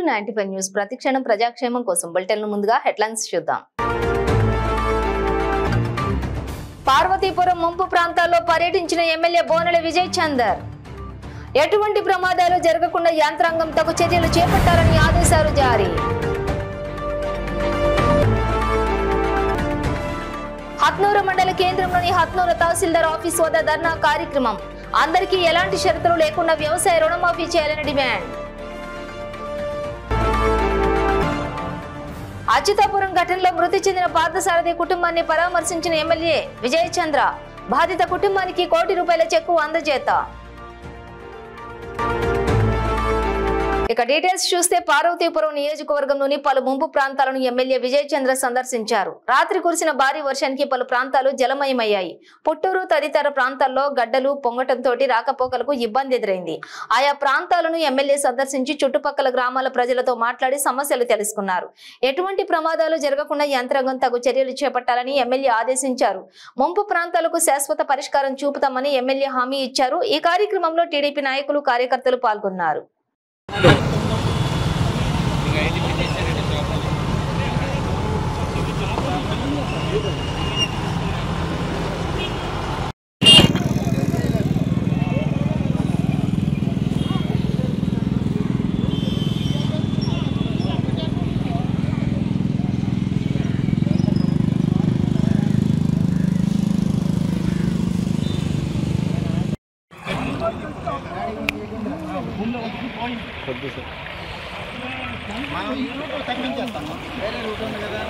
95 news ప్రతిక్షణం ప్రజాక్షేమం కోసం bulletin ముందుగా హెడ్లైన్స్ చూద్దాం. పార్వతీపురం ముంపు ప్రాంతాల్లో పర్యటించిన ఎమ్మెల్యే బోనెల విజయ్ చందర్ ఎటువంటి ప్రమాదాలు జరగకుండా యంత్రాంగం తగు చర్యలు చేపట్టాలని ఆదేశాలు జారీ. హత్నూరు మండల కేంద్రంలోని హత్నూరు తహసీల్దార్ ఆఫీస్ వద్ద ధర్నా కార్యక్రమం. అందరికీ ఎలాంటి షరతులు లేకుండా వ్యవసాయ రుణమాఫీ చేయాలని డిమాండ్. అచ్యుతాపురం ఘటనలో మృతి చెందిన పార్థసారథి కుటుంబాన్ని పరామర్శించిన ఎమ్మెల్యే విజయ్ చంద్ర. బాధిత కుటుంబానికి ₹1 కోటి చెక్కు అందజేత. ఇక డీటెయిల్స్ చూస్తే పార్వతీపురం నియోజకవర్గంలోని పలు ముంపు ప్రాంతాలను ఎమ్మెల్యే విజయ్ చంద్ర సందర్శించారు. రాత్రి కురిసిన భారీ వర్షానికి పలు ప్రాంతాలు జలమయమయ్యాయి. పుట్టూరు తదితర ప్రాంతాల్లో గడ్డలు పొంగటంతో రాకపోకలకు ఇబ్బంది ఎదురైంది. ఆయా ప్రాంతాలను ఎమ్మెల్యే సందర్శించి చుట్టుపక్కల గ్రామాల ప్రజలతో మాట్లాడి సమస్యలు తెలుసుకున్నారు. ఎటువంటి ప్రమాదాలు జరగకుండా యంత్రాంగం తగు చర్యలు చేపట్టాలని ఎమ్మెల్యే ఆదేశించారు. ముంపు ప్రాంతాలకు శాశ్వత పరిష్కారం చూపుతామని ఎమ్మెల్యే హామీ ఇచ్చారు. ఈ కార్యక్రమంలో టీడీపీ నాయకులు కార్యకర్తలు పాల్గొన్నారు. మనం ఈ రూట్లో తగ్గించేస్తాము. వేరే రూట్ ఉంది కదా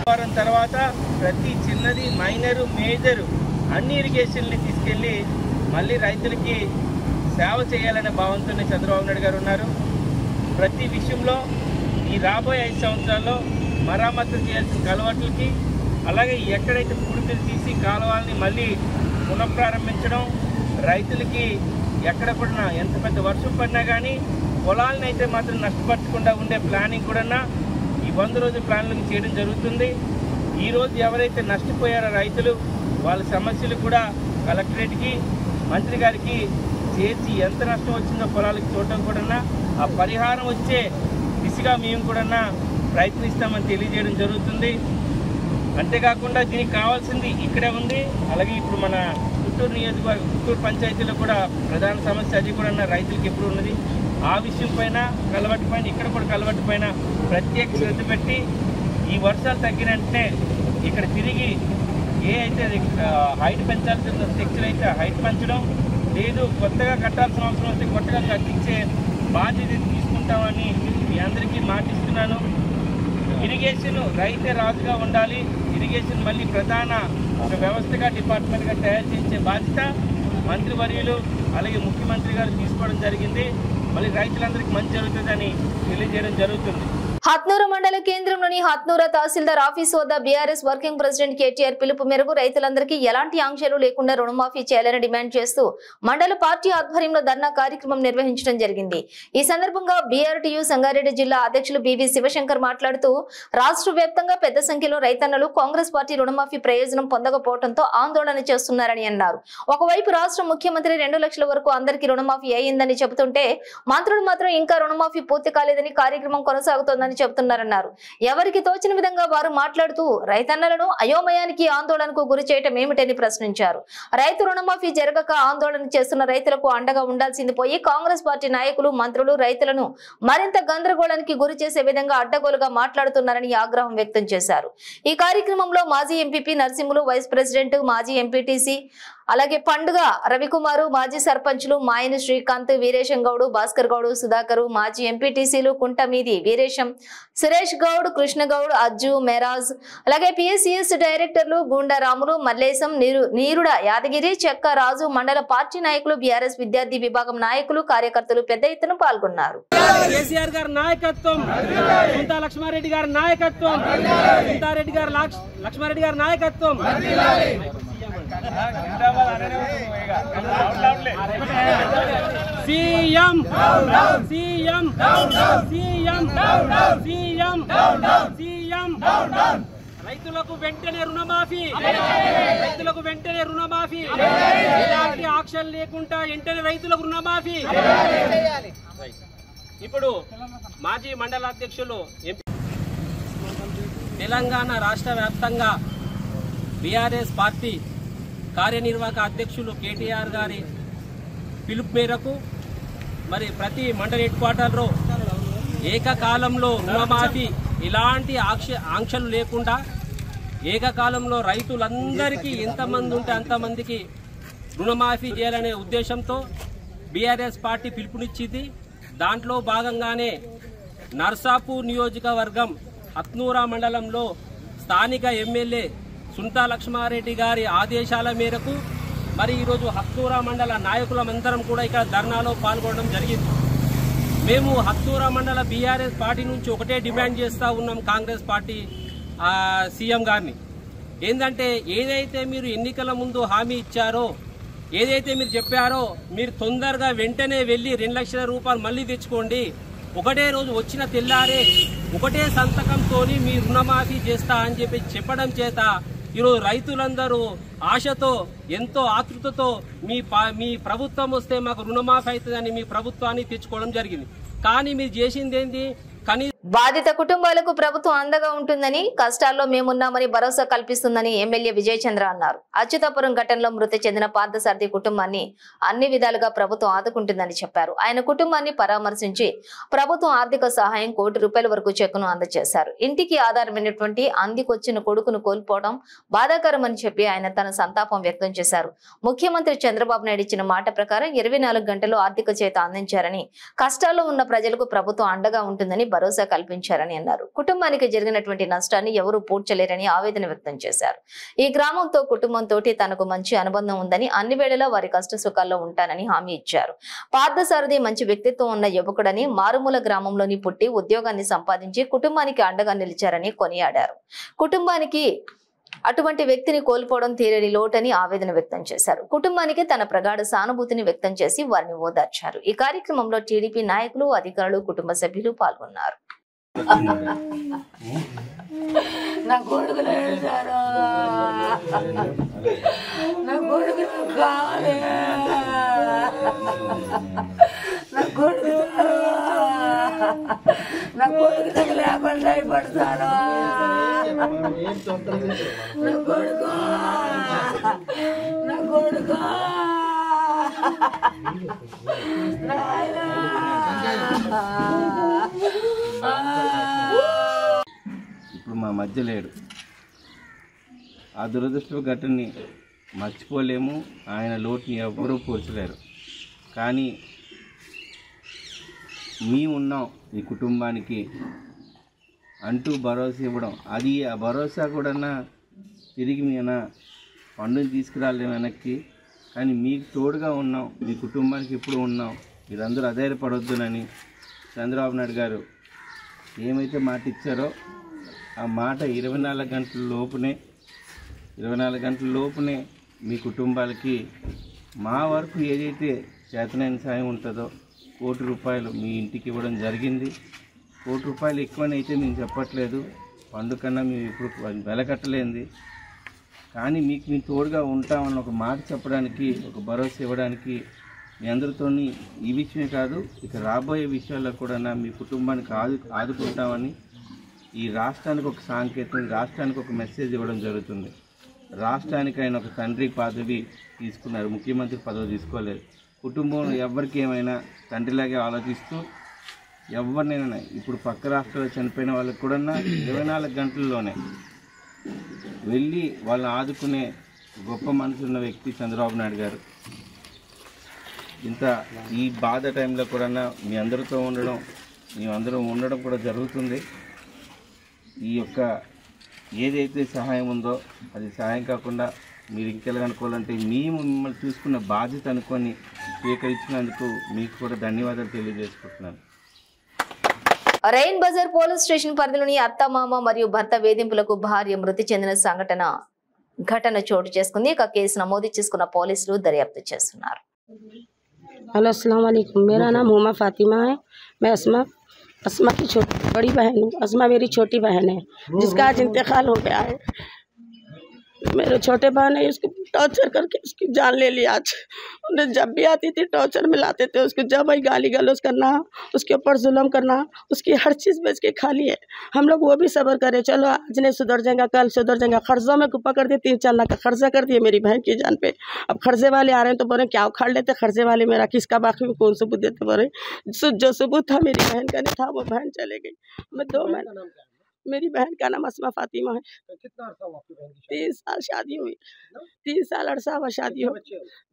అక్కడ తర్వాత ప్రతి చిన్నది మైనరు మేజరు అన్ని ఇరిగేషన్ని తీసుకెళ్ళి మళ్ళీ రైతులకి సేవ చేయాలనే భావంతోనే చంద్రబాబు నాయుడు గారు ఉన్నారు. ప్రతి విషయంలో ఈ రాబోయే 5 సంవత్సరాల్లో మరమ్మతులు చేయాల్సిన కాలువట్లకి, అలాగే ఎక్కడైతే పూడికలు తీసి కాలువల్ని మళ్ళీ పునఃప్రారంభించడం, రైతులకి ఎక్కడ కూడా ఎంత పెద్ద వర్షం పడినా కానీ పొలాలను అయితే మాత్రం నష్టపరచకుండా ఉండే ప్లానింగ్ కూడా ఈ 100 రోజుల ప్లాన్లకు చేయడం జరుగుతుంది. ఈరోజు ఎవరైతే నష్టపోయారో రైతులు వాళ్ళ సమస్యలు కూడా కలెక్టరేట్కి మంత్రి గారికి చేర్చి ఎంత నష్టం వచ్చిందో పొలాలకు చూడటం కూడా ఆ పరిహారం వచ్చే దిశగా మేము కూడా ప్రయత్నిస్తామని తెలియజేయడం జరుగుతుంది. అంతేకాకుండా దీనికి కావాల్సింది ఇక్కడే ఉంది. అలాగే ఇప్పుడు మన పుత్తూరు నియోజకవర్గం పుత్తూరు పంచాయతీలో కూడా ప్రధాన సమస్య అది కూడా రైతులకు ఎప్పుడు ఉన్నది. ఆ విషయం పైన కలవట్టు పైన ఇక్కడ కూడా కలవట్టు పైన ప్రత్యేక శ్రద్ధ పెట్టి ఈ వర్షాలు తగ్గిన వెంటనే ఇక్కడ తిరిగి ఏ అయితే హైట్ పెంచాల్సిన సెక్షన్ అయితే హైట్ పెంచడం లేదు, కొత్తగా కట్టాల్సిన అవసరం అయితే కొత్తగా కట్టించే బాధ్యత తీసుకుంటామని మీ అందరికీ మాటిస్తున్నాను. ఇరిగేషన్ రైతే రాజుగా ఉండాలి. ఇరిగేషన్ మళ్ళీ ప్రధాన ఒక వ్యవస్థగా డిపార్ట్మెంట్గా తయారు చేసే బాధ్యత మంత్రివర్యులు అలాగే ముఖ్యమంత్రి గారు తీసుకోవడం జరిగింది. మళ్ళీ రైతులందరికీ మంచి జరుగుతుందని తెలియజేయడం జరుగుతుంది. హత్నూరు మండల కేంద్రంలోని హత్నూరు తహసీల్దార్ ఆఫీస్ వద్ద బీఆర్ఎస్ వర్కింగ్ ప్రెసిడెంట్ కేటీఆర్ పిలుపు మేరకు రైతులందరికీ ఎలాంటి ఆంక్షలు లేకుండా రుణమాఫీ చేయాలని డిమాండ్ చేస్తూ మండల పార్టీ ఆధ్వర్యంలో ధర్నా కార్యక్రమం నిర్వహించడం జరిగింది. ఈ సందర్భంగా బీఆర్టీయూ సంగారెడ్డి జిల్లా అధ్యక్షులు బివి శివశంకర్ మాట్లాడుతూ రాష్ట్ర వ్యాప్తంగా పెద్ద సంఖ్యలో రైతన్నలు కాంగ్రెస్ పార్టీ రుణమాఫీ ప్రయోజనం పొందకపోవడంతో ఆందోళన చేస్తున్నారని అన్నారు. ఒకవైపు రాష్ట్ర ముఖ్యమంత్రి 2 లక్షల వరకు అందరికీ రుణమాఫీ అయ్యిందని చెబుతుంటే మంత్రులు మాత్రం ఇంకా రుణమాఫీ పూర్తి కాలేదని కార్యక్రమం కొనసాగుతోందని చెబుతున్నారన్నారు. ఎవరికి తోచిన విధంగా వారు మాట్లాడుతూ రైతన్నలను అయోమయానికి ఆందోళనకు గురి చేయటం ఏమిటని ప్రశ్నించారు. రైతు రుణమాఫీ జరగక ఆందోళన చేస్తున్న రైతులకు అండగా ఉండాల్సింది పోయి కాంగ్రెస్ పార్టీ నాయకులు మంత్రులు రైతులను మరింత గందరగోళానికి గురి చేసే విధంగా అడ్డగోలుగా మాట్లాడుతున్నారని ఆగ్రహం వ్యక్తం చేశారు. ఈ కార్యక్రమంలో మాజీ ఎంపీపీ నరసింహులు, వైస్ ప్రెసిడెంట్, మాజీ ఎంపీటీసీ అలాగే పండుగ రవికుమారు, మాజీ సర్పంచులు మాయని శ్రీకాంత్, వీరేశం గౌడ్, భాస్కర్ గౌడ్, సుధాకరు, మాజీ ఎంపీటీసీలు కుంటమీది వీరేశం, సురేష్ గౌడ్, కృష్ణ గౌడ్, అజ్జు, మెరాజ్, అలాగే పిఎస్సిఎస్ డైరెక్టర్లు గూండా రాములు, మల్లేశం, నీరుడ యాదగిరి, చెక్క రాజు, మండల పార్టీ నాయకులు, బీఆర్ఎస్ విద్యార్థి విభాగం నాయకులు, కార్యకర్తలు పెద్ద ఎత్తున పాల్గొన్నారు. కేసీఆర్ గారి నాయకత్వం, కుంటా లక్ష్మారెడ్డి గారి నాయకత్వం, కుంటారెడ్డి గారి లక్ష్మారెడ్డి గారి నాయకత్వం. CM CM CM CM CM రైతులకు వెంటనే రుణమాఫీ, రైతులకు వెంటనే రుణమాఫీ, ఎలాంటి ఆక్షన్ లేకుండా వెంటనే రైతులకు రుణమాఫీ. ఇప్పుడు మాజీ మండల అధ్యక్షులు తెలంగాణ రాష్ట్ర వ్యాప్తంగా బీఆర్ఎస్ పార్టీ కార్యనిర్వాహక అధ్యక్షులు కేటీఆర్ గారి పిలుపు మేరకు మరి ప్రతి మండల హెడ్ క్వార్టర్లో ఏకకాలంలో రుణమాఫీ ఎలాంటి ఆంక్షలు లేకుండా ఏకకాలంలో రైతులందరికీ ఎంతమంది ఉంటే అంతమందికి రుణమాఫీ చేయాలనే ఉద్దేశంతో బీఆర్ఎస్ పార్టీ పిలుపునిచ్చింది. దాంట్లో భాగంగానే నర్సాపూర్ నియోజకవర్గం హత్నూరా మండలంలో స్థానిక ఎమ్మెల్యే సుంతా లక్ష్మారెడ్డి గారి ఆదేశాల మేరకు మరి ఈరోజు హత్నూరా మండల నాయకులమందరం కూడా ఇక్కడ ధర్నాలో పాల్గొనడం జరిగింది. మేము హత్నూరా మండల బీఆర్ఎస్ పార్టీ నుంచి ఒకటే డిమాండ్ చేస్తూ ఉన్నాం కాంగ్రెస్ పార్టీ సీఎం గారిని. ఏంటంటే ఏదైతే మీరు ఎన్నికల ముందు హామీ ఇచ్చారో, ఏదైతే మీరు చెప్పారో, మీరు తొందరగా వెంటనే వెళ్ళి 2 లక్షల రూపాయలు మళ్ళీ తెచ్చుకోండి. ఒకటే రోజు వచ్చిన తెల్లారే ఒకటే సంతకంతో మీ రుణమాఫీ చేస్తా అని చెప్పడం చేత ఈరోజు రైతులందరూ ఆశతో ఎంతో ఆతృతతో మీ ప్రభుత్వం వస్తే మాకు రుణమాఫీ అవుతుందని మీ ప్రభుత్వాన్ని తెచ్చుకోవడం జరిగింది. కానీ మీరు చేసింది ఏంది? బాధిత కుటుంబాలకు ప్రభుత్వం అండగా ఉంటుందని, కష్టాల్లో మేమున్నామని భరోసా కల్పిస్తుందని ఎమ్మెల్యే విజయ్ చంద్ర అన్నారు. అచ్యుతాపురం ఘటనలో మృతి చెందిన పార్థసారథి కుటుంబాన్ని అన్ని విధాలుగా ప్రభుత్వం ఆదుకుంటుందని చెప్పారు. ఆయన కుటుంబాన్ని పరామర్శించి ప్రభుత్వం ఆర్థిక సహాయం ₹1 వరకు చెక్కును అందజేశారు. ఇంటికి ఆధారమైనటువంటి అందికొచ్చిన కొడుకును కోల్పోవడం బాధాకరమని చెప్పి ఆయన తన సంతాపం వ్యక్తం చేశారు. ముఖ్యమంత్రి చంద్రబాబు నాయుడు ఇచ్చిన మాట ప్రకారం 24 గంటలు ఆర్థిక చేత అందించారని, కష్టాల్లో ఉన్న ప్రజలకు ప్రభుత్వం అండగా ఉంటుందని భరోసా కల్పించారని అన్నారు. కుటుంబానికి జరిగినటువంటి నష్టాన్ని ఎవరూ పూడ్చలేరని ఆవేదన వ్యక్తం చేశారు. ఈ గ్రామంతో కుటుంబంతో తనకు మంచి అనుబంధం ఉందని, అన్ని వేళలా వారి కష్ట సుఖాల్లో ఉంటానని హామీ ఇచ్చారు. పార్థసారథి మంచి వ్యక్తిత్వం ఉన్న యువకుడని, మారుమూల గ్రామంలోని పుట్టి ఉద్యోగాన్ని సంపాదించి కుటుంబానికి అండగా నిలిచారని కొనియాడారు. కుటుంబానికి అటువంటి వ్యక్తిని కోల్పోవడం తీరని లోటని ఆవేదన వ్యక్తం చేశారు. కుటుంబానికి తన ప్రగాఢ సానుభూతిని వ్యక్తం చేసి వారిని ఓదార్చారు. ఈ కార్యక్రమంలో టీడీపీ నాయకులు, అధికారులు, కుటుంబ సభ్యులు పాల్గొన్నారు. నా కొడుకు లేడారా, నా కొడుకు కావాలి, నా కొడుకు నా కొడుకు లేకుండా పడతాను, నా కొడుకు నా కొడుకు ఇప్పుడు మా మధ్య లేడు. ఆ దురదృష్ట ఘటనని మర్చిపోలేము. ఆయన లోటుని ఎవ్వరూ పూడ్చలేరు. కానీ మేమున్నాం ఈ కుటుంబానికి అంటూ భరోసా ఇవ్వడం, అది ఆ భరోసా కూడా తిరిగి మేము పండుని తీసుకురాలేము వెనక్కి. కానీ మీకు తోడుగా ఉన్నాం, మీ కుటుంబానికి ఇప్పుడు ఉన్నాం, మీరందరూ అధైర్యపడొద్దునని చంద్రబాబు నాయుడు గారు ఏమైతే మాట ఇచ్చారో ఆ మాట 24 గంటల లోపునే మీ కుటుంబాలకి మా వరకు ఏదైతే చేతనైన సాయం ఉంటుందో ₹1 మీ ఇంటికి ఇవ్వడం జరిగింది. ₹1 ఎక్కువనైతే మేము చెప్పట్లేదు, పండు కన్నా మేము ఇప్పుడు వెలకట్టలేంది. కానీ మీకు మేము తోడుగా ఉంటామని ఒక మాట చెప్పడానికి, ఒక భరోసా ఇవ్వడానికి మీ అందరితో ఈ విషయమే కాదు ఇక రాబోయే విషయాల్లో కూడా మీ కుటుంబానికి ఆదుకుంటామని ఈ రాష్ట్రానికి ఒక సాంకేతం, రాష్ట్రానికి ఒక మెసేజ్ ఇవ్వడం జరుగుతుంది. రాష్ట్రానికి ఆయన ఒక తండ్రి పదవి తీసుకున్నారు, ముఖ్యమంత్రి పదవి తీసుకోలేదు. కుటుంబం ఎవరికి ఏమైనా తండ్రిలాగే ఆలోచిస్తూ ఎవరినైనా ఇప్పుడు పక్క రాష్ట్రాల్లో చనిపోయిన వాళ్ళకి కూడా 24 గంటల్లోనే వెళ్ళి వాళ్ళని ఆదుకునే గొప్ప మనసున్న వ్యక్తి చంద్రబాబు నాయుడు గారు. ఇంత ఈ బాధ టైంలో కూడా మీ అందరితో ఉండడం, మేమందరం ఉండడం కూడా జరుగుతుంది. ఈ యొక్క ఏదైతే సహాయం ఉందో అది సహాయం కాకుండా మీరు ఇంకెలాగనుకోవాలంటే మిమ్మల్ని చూసుకున్న బాధ్యత అనుకొని స్వీకరించినందుకు మీకు కూడా ధన్యవాదాలు తెలియజేసుకుంటున్నాను. రైన్ బజార్ పోలీస్ స్టేషన్ పరిధిలోని అత్తమామ మరియు భర్త వేధింపులకు భార్య మృతి చెందిన ఘటన చోటు చేసుకుంది. ఇక కేసు నమోదు చేసుకున్న పోలీసులు దర్యాప్తు చేస్తున్నారు. हेलो अस्सलाम वालेकुम, मेरा नाम हुमा फातिमा है। मैं अस्मा की बड़ी बहन हूँ। अस्मा मेरी छोटी बहन है जिसका आज इंतकाल हो गया है। मेरे छोटे बहन है, उसको टॉर्चर करके उसकी जान ले ली। आज उन्हें जब भी आती थी टॉर्चर में लाते थे उसको, जब वही गाली गलौज करना, उसके ऊपर जुल्म करना, उसकी हर चीज़ बेच के खा ली है। हम लोग वो भी सब्र करें, चलो आज नहीं सुधर जाएगा कल सुधर जाएगा। कर्जों में पकड़ दिए, 3-4 लाख का कर्जा कर दिए मेरी बहन की जान पे। अब कर्जे वाले आ रहे हैं तो बोले क्या उखाड़ लेते कर्जे वाले, मेरा किसका बाकी में कौन सबूत देते। बोले जो सबूत था मेरी बहन का नहीं था, वो बहन चले गई। मैं 2 महीने, मेरी बहन का नाम अस्मा फातिमा है। कितना अर्सा हुआ आपकी बहन की? 3 साल शादी हुई, 3 साल अरसा हुआ शादी हो।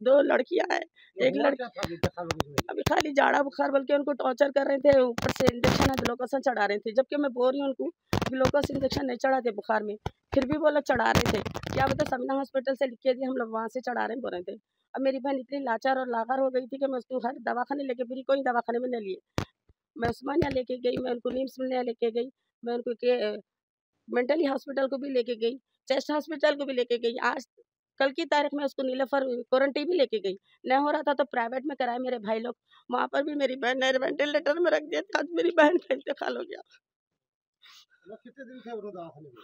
2 लड़कियां हैं, एक लड़की अभी खाली जाड़ा बुखार बल्कि उनको टॉर्चर कर रहे थे, ऊपर से इंजेक्शन ग्लूकोस चढ़ा रहे थे। जबकि मैं बोल रही हूँ उनको ग्लूकोस इंजेक्शन नहीं चढ़ाते बुखार में, फिर भी वो लोग चढ़ा रहे थे। क्या बता समीना हॉस्पिटल से लिख के दिए, हम लोग वहाँ से चढ़ा रहे बोल रहे थे। अब मेरी बहन इतनी लाचार और लागार हो गई थी कि मैं उसको हर दवाखाने लेके फिर कोई दवाखाने में नहीं लिए। मैं उस्मानिया लेके गई, मैं उनको नीम्स में लेके गई, मैं उनको मेंटली हॉस्पिटल को भी लेके गई, चेस्ट हॉस्पिटल को भी लेके गई। आज कल की तारीख में उसको नीलोफर क्वारंटाइन भी लेके गई। नहीं हो रहा था तो प्राइवेट में कराए मेरे भाई लोग, वहाँ पर भी मेरी बहन ने वेंटिलेटर में रख दिया था। आज मेरी बहन का इंतकाल हो गया। कितने दिन से दवाखाने में?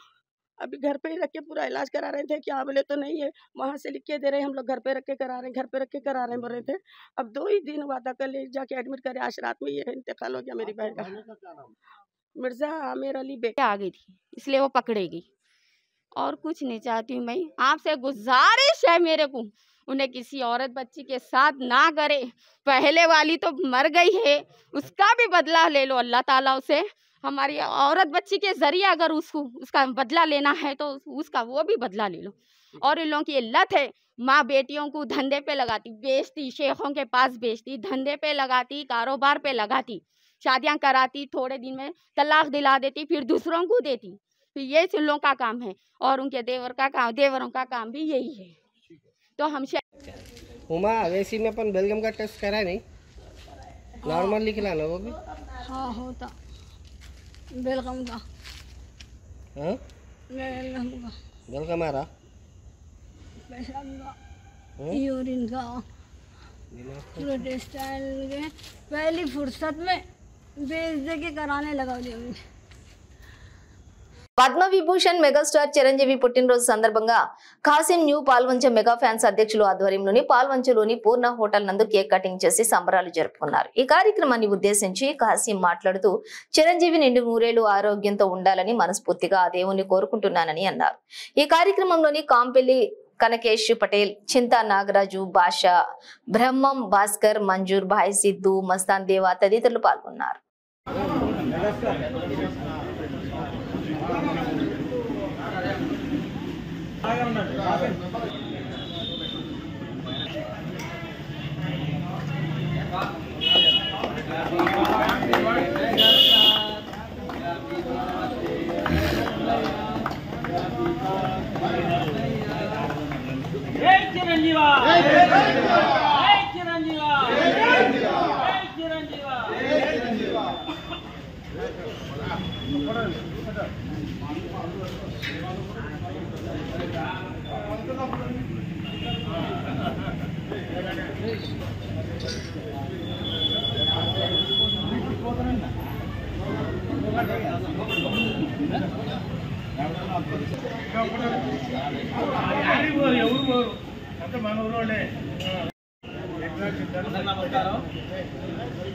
अभी घर पे ही रख के पूरा इलाज करा रहे थे, क्या बोले तो नहीं है, वहाँ से लिख के दे रहे, हम लोग घर पे रख के करा रहे हैं, घर पे रख के करा रहे हैं बोल रहे थे। अब 2 ही दिन हुआ था, कल जाके एडमिट करे, आज रात में ये इंतकाल हो गया मेरी बहन का। मिर्जा आमिर अली बेटे आ गई थी इसलिए वो पकड़ेगी, और कुछ नहीं चाहती हूँ मैं। आपसे गुजारिश है मेरे को, उन्हें किसी औरत बच्ची के साथ ना करे। पहले वाली तो मर गई है, उसका भी बदला ले लो अल्लाह ताला उसे। हमारी औरत बच्ची के जरिए अगर उसका बदला लेना है तो उसका वो भी बदला ले लो। और इन लोगों की लत है, माँ बेटियों को धंधे पे लगाती, बेचती, शेखों के पास बेचती, धंधे पे लगाती, कारोबार पे लगाती, शादियां कराती, थोड़े दिन में तलाक दिला देती, फिर दूसरों को देती। फिर ये इन लोगों का काम है, और उनके देवरों का काम भी यही है। तो हमसे उमा वैसी में अपन बेलगम का टेस्ट करा नहीं, नॉर्मल निकला ना वो भी? हाँ होता बेलगम का। हाँ बेलगम का, बेलगम आ रहा, पेशाब का, यूरिन का, पूरा टेस्ट के पहली फुर्सत में बेच दे के कराने लगा दिया मुझे। పద్మ విభూషణ్ మెగాస్టార్ చిరంజీవి పుట్టినరోజు సందర్భంగా Kasim new Palvancha mega fans అధ్యక్షులు ఆధ్వర్యంలోని పాల్వంచలోని పూర్ణ హోటల్ నందు కేక్ కటింగ్ చేసి సంబరాలు జరుపుకున్నారు. ఈ కార్యక్రమాన్ని ఉద్దేశించి కాసిం మాట్లాడుతూ చిరంజీవి నిండు 100 ఏళ్లు ఆరోగ్యంతో ఉండాలని మనస్ఫూర్తిగా ఆ దేవుణ్ణి కోరుకుంటున్నానని అన్నారు. ఈ కార్యక్రమంలోని కాంపెల్లి కనకేష్ పటేల్, చింతా నాగరాజు, బాషా, బ్రహ్మం, భాస్కర్, మంజూర్ భాయ్, సిద్ధు, మస్తాన్ దేవా తదితరులు పాల్గొన్నారు.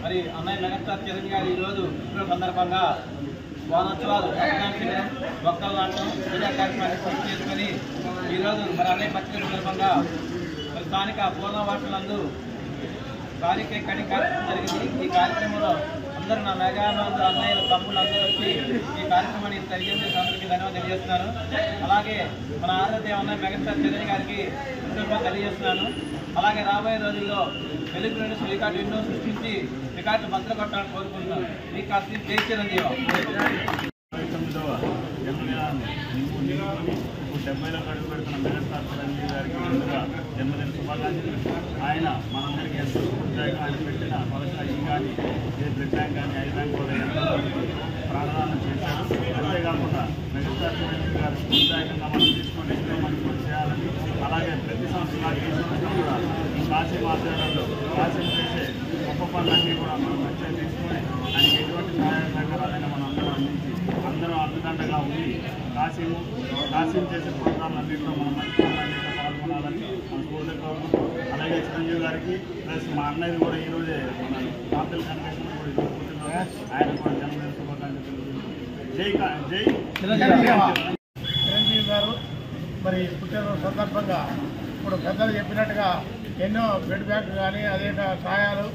మరి అన్నయ్య మెగాస్టార్ చిరంజీవి గారు ఈరోజు సందర్భంగా వానోత్సవాలు మొక్కలు నాటడం పూజా కార్యక్రమాన్ని పూర్తి చేసుకొని ఈరోజు మరి అన్నయ్య పత్రిక సందర్భంగా మరి స్థానిక పూర్ణ వార్తలందు భారీ కేక్ కటింగ్ కార్యక్రమం జరిగింది. ఈ కార్యక్రమంలో అందరూ నా మెగానందరూ అన్నయ్యలు తమ్ముళ్ళు అందరూ వచ్చి ఈ కార్యక్రమాన్ని తెలియజేసి అందరికీ ధన్యవాదాలు తెలియజేస్తున్నాను. అలాగే మన ఆరాధ్య అన్నయ్య మెగాస్టార్ చిరంజీవి గారికి తెలియజేస్తున్నాను. అలాగే రాబోయే రోజుల్లో వెలుగు నుంచి రికార్డు ఎన్నో సృష్టించి రికార్డు భద్ర కొట్టాలని కోరుకుంటున్నాను. మీకు కాస్త జై చిరంజీవి. 79వ జన్మదినాన్ని నిలుపుకొని 70లకు అడుగు పెడుతున్న మెగాస్టార్ చిరంజీవి గారికి ముందుగా జన్మదిన శుభాకాంక్షలు. ఆయన మనందరికీ ఎంతో స్ఫూర్తిదాయకంగా ఆయన పెట్టిన మొదట ఈ కానీ ఏ బ్లడ్ బ్యాంక్ కానీ ఐ బ్యాంక్ కూడా ఎంతో ప్రాణదానం చేశారు. అంతేకాకుండా మెగాస్టార్ చిరంజీవి గారు స్ఫూర్తిదాయకంగా మనం తీసుకొని ఎంతో మంది కూడా చేయాలని, అలాగే ప్రతి సంవత్సరం ఈ సంవత్సరం కూడా ఈ కాశీ ఆధ్వర్యంలో కాశీ చేసే గొప్ప పనులన్నీ కూడా మనం మంచిగా తీసుకొని ఆయనకి ఎటువంటి సహాయ సహకారాలైనా మనం అందరం అందించి అందరం అండదండగా ఉండి కాశీం చేసే ప్రోగ్రాంలన్నింటిలో మనం మంచి పనులన్నింటిలో పాల్గొనాలని మన స్కూల్లో కోరుకుంటూ, అలాగే చిరంజీవి గారికి ప్లస్ మా అన్నయ్య కూడా ఈరోజే మన కాంతల్ కన్వెన్షన్ కూడా జరుపుకుంటున్నారు. ఆయన కూడా జన్మదిన శుభాకాంక్షలు. జై చిరంజీవి గారు మరి పుట్టినరోజు సందర్భంగా ఇప్పుడు పెద్దలు చెప్పినట్టుగా ఎన్నో బ్లడ్ బ్యాంక్ కానీ అదే సహాయాలు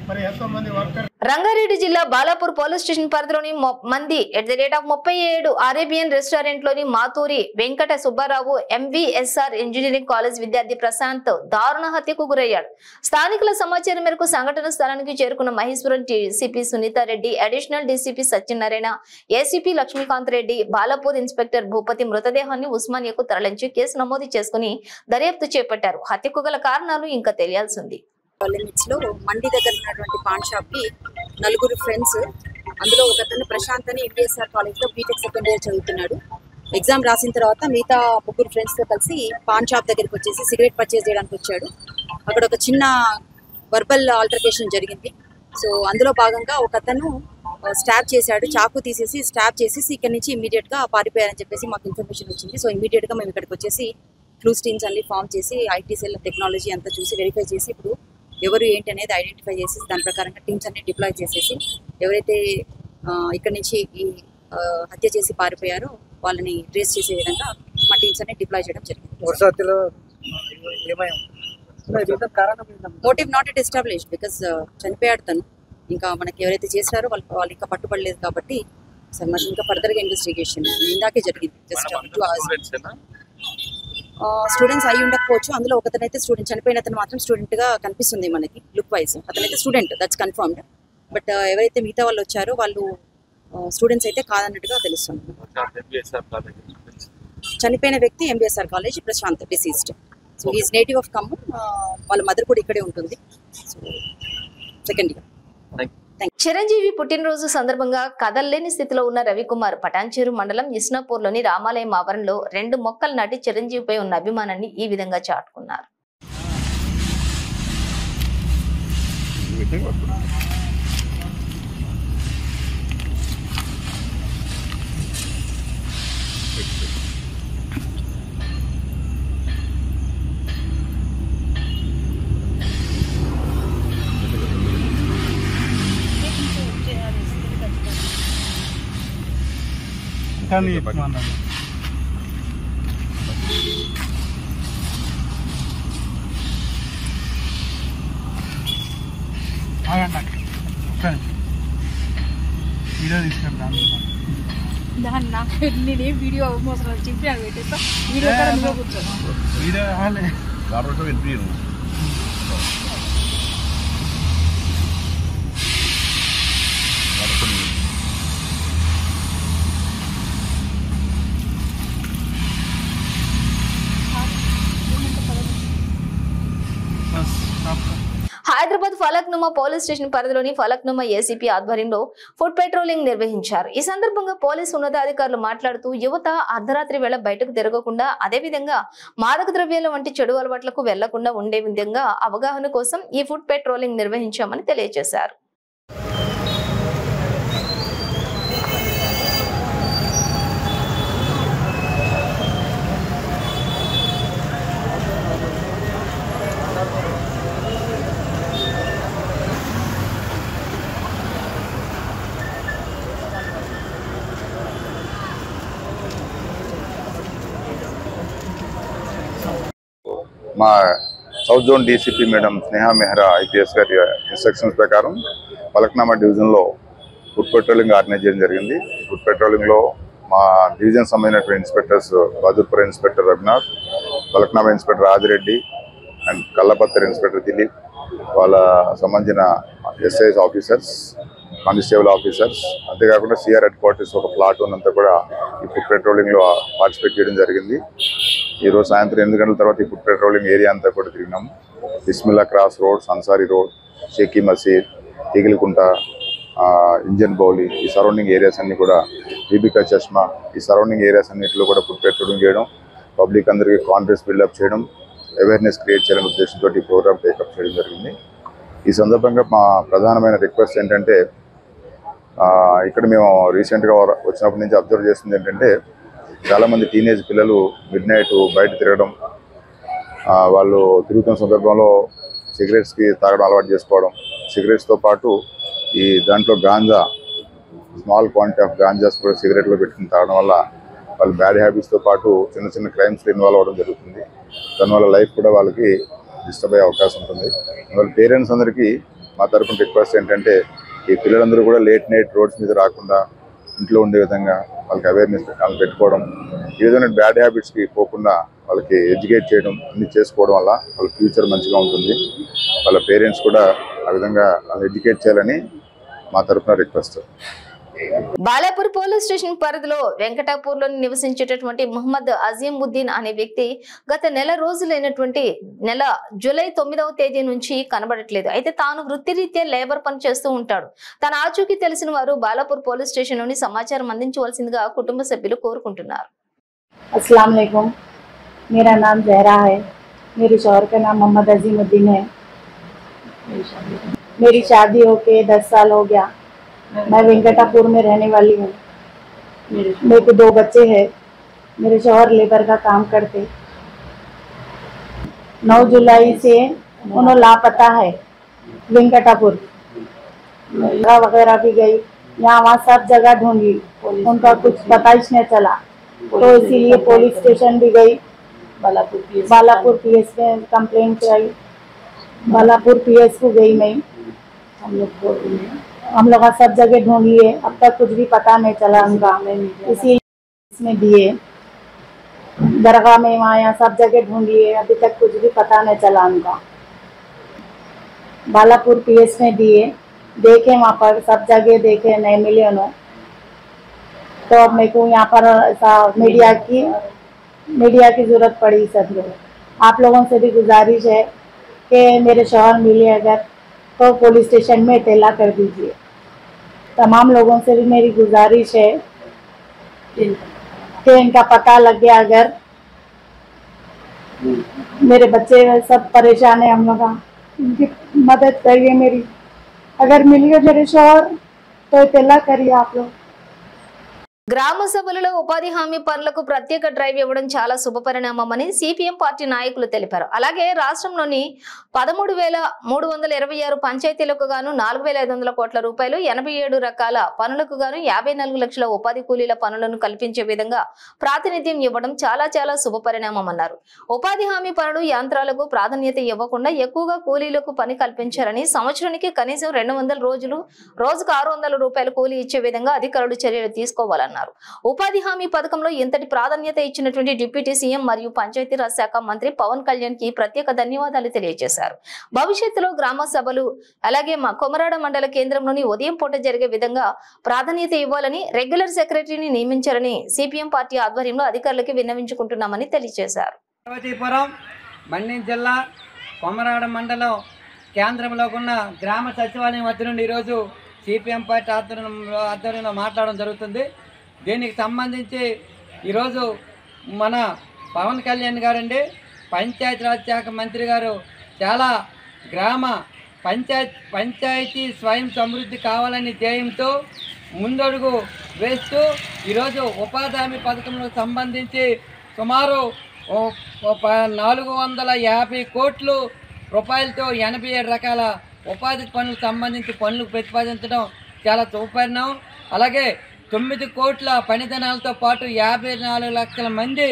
మరి ఎంతో మంది వర్కర్. రంగారెడ్డి జిల్లా బాలాపూర్ పోలీస్ స్టేషన్ పరిధిలోని మంది @37 అరేబియన్ రెస్టారెంట్ లోని Maturi Venkata Subbarao MVSR engineering college విద్యార్థి ప్రశాంత్ దారుణ హత్యకు గురయ్యాడు. స్థానికుల సమాచారం మేరకు సంఘటన స్థలానికి చేరుకున్న Maheshwaram DCP Sunitha Reddy, additional DCP Satyanarayana, ACP Lakshmikanth Reddy, Balapur inspector Bhupathi మృతదేహాన్ని ఉస్మానియాకు తరలించి కేసు నమోదు చేసుకుని దర్యాప్తు చేపట్టారు. హత్యకు గల కారణాలు ఇంకా తెలియాల్సి ఉంది. లిమిట్స్ లో మండి దగ్గర ఉన్నటువంటి పాన్ షాప్ కి నలుగురు ఫ్రెండ్స్, అందులో ఒకతను ప్రశాంత్ అని MVSR కాలేజ్ లో బీటెక్ సెకండ్ ఇయర్ చదువుతున్నాడు. ఎగ్జామ్ రాసిన తర్వాత మిగతా ముగ్గురు ఫ్రెండ్స్ తో కలిసి పాన్ షాప్ దగ్గరికి వచ్చేసి సిగరెట్ పర్చేజ్ చేయడానికి వచ్చాడు. అక్కడ ఒక చిన్న వర్బల్ ఆల్టర్కేషన్ జరిగింది. సో అందులో భాగంగా ఒకతను స్టాబ్ చేశాడు, చాకు తీసేసి స్టాబ్ చేసేసి ఇక్కడ నుంచి ఇమీడియట్ గా పారిపోయారని చెప్పేసి మాకు ఇన్ఫర్మేషన్ వచ్చింది. సో ఇమీడియట్ గా మేము ఇక్కడికి వచ్చేసి క్లూస్ టీమ్స్ అన్ని ఫామ్ చేసి ఐటీ సెల్ టెక్నాలజీ అంతా చూసి వెరిఫై చేసి ఇప్పుడు ఎవరు ఏంటి అనేది ఐడెంటిఫై చేసి దాని ప్రకారంగా టీమ్స్ అన్ని డిప్లాయ్ చేసేసి ఎవరైతే ఇక్కడ నుంచి ఈ హత్య చేసి పారిపోయారో వాళ్ళని ట్రేస్ చేసే విధంగా మా టీమ్స్ అన్ని డిప్లాయ్ చేయడం జరిగింది. Motive not it established because చనిపోయాడు తను. ఇంకా మనకి ఎవరైతే చేశారో వాళ్ళు ఇంకా పట్టుబడలేదు కాబట్టి మరి ఇంకా ఫర్దర్గా ఇన్వెస్టిగేషన్ ఇందాకే జరిగింది. Just 2 hours. స్టూడెంట్స్ అయి ఉండకపోవచ్చు. అందులో ఒకతనైతే స్టూడెంట్, చనిపోయిన అతను మాత్రం స్టూడెంట్ గా కనిపిస్తుంది మనకి లుక్ వైజ్. అతనైతే స్టూడెంట్, దట్స్ కన్ఫర్మ్డ్. బట్ ఎవరైతే మిగతా వాళ్ళు వచ్చారో వాళ్ళు స్టూడెంట్స్ అయితే కాదన్నట్టుగా తెలుస్తుంది. చనిపోయిన వ్యక్తి MVSR college Prashant, deceased. So is native of Khammam. వాళ్ళ మదర్ కూడా ఇక్కడే ఉంటుంది. So second year. చిరంజీవి పుట్టినరోజు సందర్భంగా కదల్లేని స్థితిలో ఉన్న రవికుమార్ పటాన్చేరు మండలం ఇస్నాపూర్లోని రామాలయం ఆవరణలో 2 మొక్కలు నాటి చిరంజీవిపై ఉన్న అభిమానాన్ని ఈ విధంగా చాటుకున్నారు. kami teman-teman. Anak, kan? Video Instagram. Dan nak ini video mau serang cipi yang itu tak video kan dua bukan. Video hal ni. Baru tu video. Hyderabad Falaknuma police station పరిధిలోని ఫలక్నుమా ఏసీపీ ఆధ్వర్యంలో ఫుడ్ పెట్రోలింగ్ నిర్వహించారు. ఈ సందర్భంగా police ఉన్నతాధికారులు మాట్లాడుతూ యువత అర్ధరాత్రి వేళ బయటకు తిరగకుండా, అదేవిధంగా మాదక ద్రవ్యాల వంటి చెడు అలవాట్లకు వెళ్లకుండా ఉండే విధంగా అవగాహన కోసం ఈ ఫుడ్ పెట్రోలింగ్ నిర్వహించామని తెలియజేశారు. మా సౌత్ జోన్ డీసీపీ మేడం స్నేహ మెహ్రా IPS గారి ఇన్స్ట్రక్షన్స్ ప్రకారం ఫలక్నామా డివిజన్లో ఫుడ్ పెట్రోలింగ్ ఆర్గనైజ్ చేయడం జరిగింది. ఫుడ్ పెట్రోలింగ్లో మా డివిజన్ సంబంధించినటువంటి inspectors Bahadurpura inspector Raghunath, Falaknuma inspector Adireddy and Kalapathar inspector Dilip, వాళ్ళ సంబంధించిన ఎస్ఐఎస్ ఆఫీసర్స్, కానిస్టేబుల్ ఆఫీసర్స్, అంతేకాకుండా సిఆర్ హెడ్ క్వార్టర్స్ ఒక ప్లాటూన్ అంతా కూడా ఈ ఫుడ్ పెట్రోలింగ్లో పార్టిసిపేట్ చేయడం జరిగింది. ఈరోజు సాయంత్రం 8 గంటల తర్వాత ఈ ఫుడ్ పెట్రోలింగ్ ఏరియా అంతా కూడా తిరిగినాం. Bismilla cross road, Ansari road, Sheikhi Masjid, Tigilikunta, engine బౌలి, ఈ సరౌండింగ్ ఏరియాస్ అన్నీ కూడా, బీబికా చష్మా, ఈ సరౌండింగ్ ఏరియాస్ అన్నింటిలో కూడా ఫుడ్ పెట్రోలింగ్ చేయడం, పబ్లిక్ అందరికీ కాన్ఫిడెన్స్ బిల్డప్ చేయడం, అవేర్నెస్ క్రియేట్ చేయాలనే ఉద్దేశంతో ఈ ప్రోగ్రామ్ టేకప్ చేయడం జరిగింది. ఈ సందర్భంగా మా ప్రధానమైన రిక్వెస్ట్ ఏంటంటే, ఇక్కడ మేము రీసెంట్గా వచ్చినప్పటి నుంచి అబ్జర్వ్ చేస్తుంది ఏంటంటే, చాలామంది టీనేజ్ పిల్లలు మిడ్ నైట్ బయట తిరగడం, వాళ్ళు తిరుగుతున్న సందర్భంలో సిగరెట్స్కి తాగడం అలవాటు చేసుకోవడం, సిగరెట్స్తో పాటు ఈ దాంట్లో గాంజా, స్మాల్ క్వాంటిటీ ఆఫ్ గాంజాస్ కూడా సిగరెట్లో పెట్టుకుని తాగడం వల్ల వాళ్ళు బ్యాడ్ హ్యాబిట్స్తో పాటు చిన్న చిన్న క్రైమ్స్లో ఇన్వాల్వ్ అవ్వడం జరుగుతుంది. దానివల్ల లైఫ్ కూడా వాళ్ళకి డిస్టర్బ్ అయ్యే అవకాశం ఉంటుంది. వాళ్ళ పేరెంట్స్ అందరికీ మా తరఫున రిక్వెస్ట్ ఏంటంటే, ఈ పిల్లలందరూ కూడా లేట్ నైట్ రోడ్స్ మీద రాకుండా ఇంట్లో ఉండే విధంగా వాళ్ళకి అవేర్నెస్ వాళ్ళు పెట్టుకోవడం, ఈ విధమైన బ్యాడ్ హ్యాబిట్స్కి పోకుండా వాళ్ళకి ఎడ్యుకేట్ చేయడం అన్ని చేసుకోవడం వల్ల వాళ్ళ ఫ్యూచర్ మంచిగా ఉంటుంది. వాళ్ళ పేరెంట్స్ కూడా ఆ విధంగా వాళ్ళు ఎడ్యుకేట్ చేయాలని మా తరఫున రిక్వెస్ట్. బాలాపూర్ పోలీస్ స్టేషన్ పరిధిలో వెంకటాపూర్లో నివసించేటటువంటి మొహమ్మద్ అజీముద్దీన్ అనే వ్యక్తి గత నెల రోజులైనటువంటి నెల జూలై 9వ తేదీ నుంచి కనబడట్లేదు. అయితే తాను వృత్తిరీత్యా లేబర్ పని చేస్తూ ఉంటాడు. తన ఆచూకీ తెలిసిన వారు బాలాపూర్ పోలీస్ స్టేషన్ లోని సమాచారం అందించవలసిందిగా కుటుంబ సభ్యులు కోరుకుంటున్నారు. अस्सलाम वालेकुम, मेरा नाम जहरा है, मेरे शौहर का नाम मोहम्मद अजीमुद्दीन है। मेरी शादी होके 10 साल हो गया। मैं वेंकटापुर में रहने वाली हूँ। मेरे को 2 बच्चे हैं। मेरे शौहर लेबर का काम करते। 9 जुलाई से उन्होंने लापता है। वेंकटापुर वगैरह भी गई, यहाँ वहाँ सब जगह ढूंढी, उनका कुछ पता ही नहीं चला। तो इसीलिए पुलिस स्टेशन भी गई, बालापुर पीएस में कंप्लेंट कराई। बालापुर पीएस को गई मैं, हम लोग सब जगह ढूंढ लिए, अब तक कुछ भी पता नहीं चला उनका। इसी इसमें दिए दरगाह में, वहाँ यहाँ सब जगह ढूंढ लिए, अभी तक कुछ भी पता नहीं चला उनका। बालापुर पीएस में दिए, देखे वहाँ पर सब जगह देखे, नहीं मिले उन्होंने। तो अब मेरे को यहाँ पर ऐसा मीडिया की जरूरत पड़ी। सब लोग आप लोगों से भी गुजारिश है कि मेरे शौहर मिले अगर तो पुलिस स्टेशन में इत्तला कर दीजिए। तमाम लोगों से भी मेरी गुजारिश है कि इनका पता लग गया अगर। मेरे बच्चे सब परेशान है, हम लोग इनकी मदद करिए मेरी। अगर मिल गए मेरे शौहर तो इत्तला करिए आप लोग। గ్రామ సభలలో ఉపాధి హామీ పనులకు ప్రత్యేక డ్రైవ్ ఇవ్వడం చాలా శుభపరిణామమని సిపిఎం పార్టీ నాయకులు తెలిపారు. అలాగే రాష్ట్రంలోని 13,326 పంచాయతీలకు గాను 4,500 కోట్ల రూపాయలు, 87 రకాల పనులకు గాను 54 లక్షల ఉపాధి కూలీల పనులను కల్పించే విధంగా ప్రాతినిధ్యం ఇవ్వడం చాలా చాలా శుభపరిణామమన్నారు. ఉపాధి హామీ పనులు యంత్రాలకు ప్రాధాన్యత ఇవ్వకుండా ఎక్కువగా కూలీలకు పని కల్పించారని, సంవత్సరానికి కనీసం 200 రోజులు రోజుకు 600 రూపాయలు కూలీ ఇచ్చే విధంగా అధికారులు చర్యలు తీసుకోవాలన్నారు. ఉపాధి హామీ పథకంలో ఇంతటి ప్రాధాన్యత ఇచ్చినటువంటి డిప్యూటీ సీఎం మరియు పంచాయతీరాజ్ శాఖ మంత్రి పవన్ కళ్యాణ్ కి ప్రత్యేక ధన్యవాదాలు తెలియజేశారు. భవిష్యత్తులో గ్రామ సభలు అలాగే కొమరాడ మండల కేంద్రంలోని ఉదయం పూట జరిగే విధంగా ప్రాధాన్యత ఇవ్వాలని, రెగ్యులర్ సెక్రటరీని నియమించాలని సిపిఎం పార్టీ ఆధ్వర్యంలో అధికారులకు విన్నవించుకుంటున్నామని తెలియజేశారు. పార్వతీపురం మన్యం జిల్లా కొమరాడ మండలం కేంద్రంలో ఉన్న గ్రామ సచివాలయం వద్ద నుండి ఈరోజు సిపిఎం పార్టీ ఆధ్వర్యంలో మాట్లాడడం జరుగుతుంది. దీనికి సంబంధించి ఈరోజు మన పవన్ కళ్యాణ్ గారండి, పంచాయతీరాజ్ శాఖ మంత్రి గారు చాలా గ్రామ పంచాయతీ స్వయం సమృద్ధి కావాలని ధ్యేయంతో ముందడుగు వేస్తూ ఈరోజు ఉపాధి హామీ పథకంలో సంబంధించి సుమారు 450 కోట్ల రూపాయలతో 87 రకాల ఉపాధి పనులకు సంబంధించి పనులకు ప్రతిపాదించడం చాలా శుభపరిణామం. అలాగే 9 కోట్ల పని దినాలతో పాటు 54 లక్షల మంది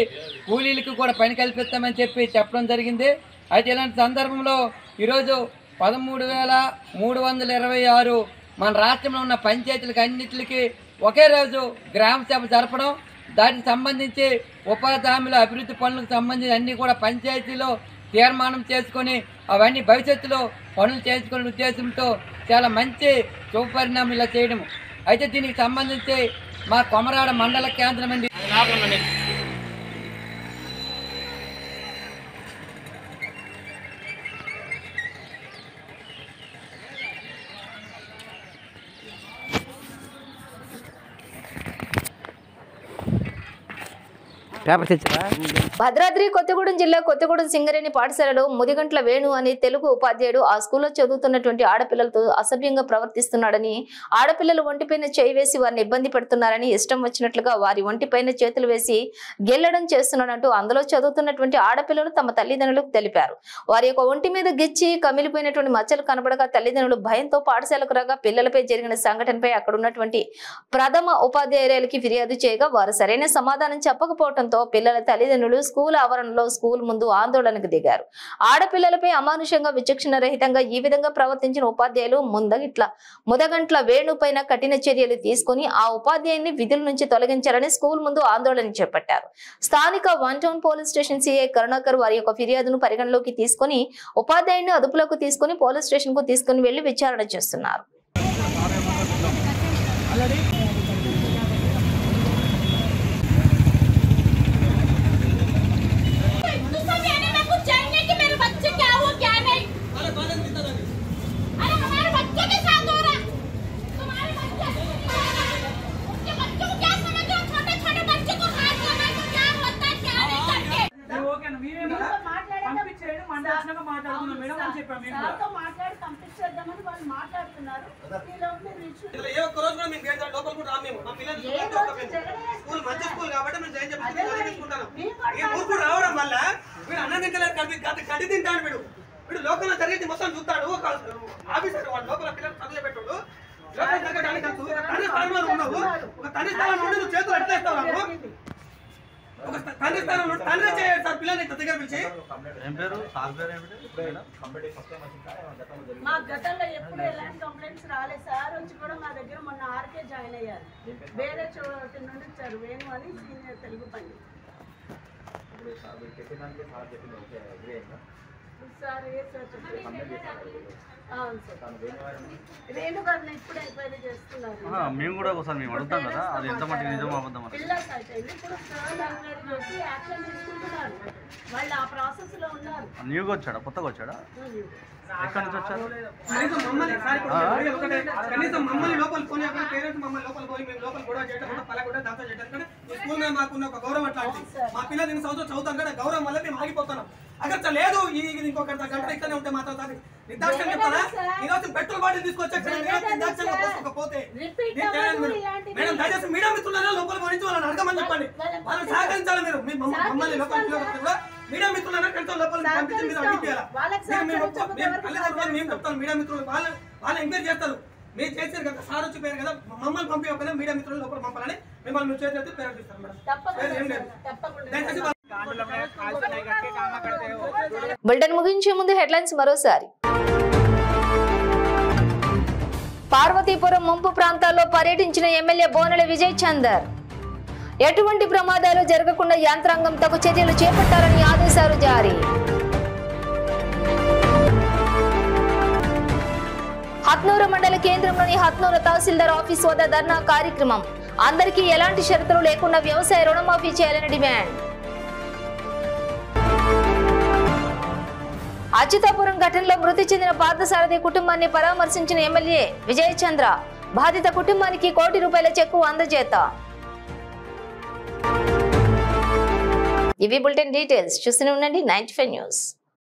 కూలీలకు కూడా పని కల్పిస్తామని చెప్పడం జరిగింది. అయితే ఇలాంటి సందర్భంలో ఈరోజు 13,326 మన రాష్ట్రంలో ఉన్న పంచాయతీలకు అన్నింటికి ఒకే రోజు గ్రామ సభ జరపడం, దానికి సంబంధించి ఉపాధి హామీల అభివృద్ధి పనులకు సంబంధించి అన్నీ కూడా పంచాయతీలో తీర్మానం చేసుకొని అవన్నీ భవిష్యత్తులో పనులు చేసుకునే ఉద్దేశంతో చాలా మంచి శుభపరిణామం ఇలా చేయడం. అయితే దీనికి సంబంధించి మా కొమరాడ మండల కేంద్రం అండి భద్రాద్రి కొత్తగూడెం జిల్లా కొత్తగూడెం సింగరేణి పాఠశాలలో ముదిగంట్ల వేణు అనే తెలుగు ఉపాధ్యాయుడు ఆ స్కూల్లో చదువుతున్నటువంటి ఆడపిల్లలతో అసభ్యంగా ప్రవర్తిస్తున్నాడని, ఆడపిల్లలు ఒంటిపైన చేయి వేసి వారిని ఇబ్బంది పెడుతున్నారని, ఇష్టం వచ్చినట్లుగా వారి ఒంటిపైన చేతులు వేసి గెల్లడం చేస్తున్నాడంటూ అందులో చదువుతున్నటువంటి ఆడపిల్లలు తమ తల్లిదండ్రులకు తెలిపారు. వారి యొక్క ఒంటి మీద గిచ్చి కమిలిపోయినటువంటి మచ్చలు కనబడగా తల్లిదండ్రులు భయంతో పాఠశాలకు రాగా పిల్లలపై జరిగిన సంఘటనపై అక్కడ ఉన్నటువంటి ప్రథమ ఉపాధ్యాయురాలికి ఫిర్యాదు చేయగా వారు సరైన సమాధానం చెప్పకపోవడంతో పిల్లల తల్లిదండ్రులు స్కూల్ ఆవరణలో స్కూల్ ముందు ఆందోళనకు దిగారు. ఆడపిల్లలపై అమానుషంగా విచక్షణ రహితంగా ఈ విధంగా ప్రవర్తించిన ఉపాధ్యాయులు ముదగంట్ల వేణు పైన కఠిన చర్యలు తీసుకుని ఆ ఉపాధ్యాయుని విధుల నుంచి తొలగించాలని స్కూల్ ముందు ఆందోళన చేపట్టారు. స్థానిక 1 town police station CI Karunakar వారి యొక్క ఫిర్యాదును పరిగణలోకి తీసుకుని ఉపాధ్యాయుని అదుపులోకి తీసుకుని పోలీస్ స్టేషన్ కు తీసుకుని వెళ్లి విచారణ చేస్తున్నారు. రావడం వల్ల వీడు అన్నం తింటలేదు, గడ్డి తింటాడు. వీడు లోకల్లో జరిగేది మొత్తం చూస్తాడు. ఒక ఆఫీసర్ వాడు లోపల పిల్లలు చదువు పెట్టాడు. తండ్రి స్థానంలో ఉన్నావు, ఒక తండ్రి స్థానంలో ఉండి నువ్వు చేతులు అట్లేస్తావు. నాకు ఒక తండ్రి స్థానంలో తండ్రి చేయాలి సార్ పిల్లల్ని దగ్గర పిలిచి. మా గతంలో ఎప్పుడు ఎలాంటి కంప్లైంట్స్ రాలేదు సార్. వచ్చి కూడా మా దగ్గర మొన్న ఆర్కే జాయిన్ అయ్యారు. వేరే చోటు నుండి వచ్చారు వేణు అని సీనియర్ తెలుగు పండి సార్. ఏ సార్ అవును సార్, వేణు గారిని ఇప్పుడు ఎంక్వైరీ చేస్తున్నారు. మేము కూడా ఒకసారి మేము అడుగుతాం కదా, అది ఎంత మటుకు నిజం అబద్ధం. పిల్లర్స్ అయితే ఇప్పుడు సార్ ఎంక్వైరీ చేసి యాక్షన్ తీసుకుంటున్నారు. వాళ్ళు ఆ ప్రాసెస్ లో ఉన్నారు. న్యూగా వచ్చాడా, కొత్తగా వచ్చాడా, ఎక్కడి నుంచి వచ్చారు? కనీసం మమ్మల్ని లోపల పోనీ, పేరెంట్స్ మమ్మల్ని లోపల పోయి మేము లోపల గొడవ చేయడం, పలగొట్ట దాంతో చేయడం, ఈ స్కూల్ మీద మాకున్న ఒక గౌరవం అట్లాంటి. మా పిల్లలు దీని సంవత్సరం చదువుతాం కదా, గౌరవం వల్ల మేము ఆగిపోతున్నాం. అక్కడ లేదు ఇంకొక గంట ఇక్కడనే ఉంటే మాత్రం నిర్దాక్షణ చెప్తారా? ఈరోజు పెట్రోల్ బాటిల్ తీసుకొచ్చే పోతే మేడం దయచేసి మీడియా మిత్రులైనా లోపల గురించి వాళ్ళని అడగమని చెప్పండి. వాళ్ళని సహకరించాలి. మీరు మమ్మల్ని లోపల మీడియా మిత్రులైనా కొంచెం లోపల పంపించి మీరు అడిగిపోయాలి. మేము చెప్తాను మీడియా మిత్రులు వాళ్ళు ఎంకరేజ్ చేస్తారు. మీరు చేసారు కదా, సార్ వచ్చి పేరు కదా, మమ్మల్ని పంపించకపోయినా మీడియా మిత్రులు లోపల పంపాలని మిమ్మల్ని మీరు చేసి పేరు ఇస్తారు మేడం. ఏం లేదు దయచేసి. బులెటిన్ ముగించే ముందు హెడ్లైన్స్ మరోసారి. పార్వతీపురం ముంపు ప్రాంతాల్లో పర్యటించిన ఎమ్మెల్యే బోనెల విజయ్ చందర్. ఎటువంటి ప్రమాదాలు జరగకుండా యంత్రాంగం తగు చర్యలు చేపట్టాలని ఆదేశాలు జారీ. హత్నూరు మండల కేంద్రంలోని హత్నూరు తహసీల్దార్ ఆఫీస్ వద్ద ధర్నా కార్యక్రమం. అందరికీ ఎలాంటి షరతులు లేకుండా వ్యవసాయ రుణమాఫీ చేయాలని డిమాండ్. అచ్యుతాపురం ఘటనలో మృతి చెందిన పార్థసారథి కుటుంబాన్ని పరామర్శించిన ఎమ్మెల్యే విజయ్ చంద్ర. బాధిత కుటుంబానికి ₹1 కోటి చెక్కు అందజేత. ఇవి బులెటిన్ డీటెయిల్స్. చూస్తూనే ఉండండి 95 న్యూస్.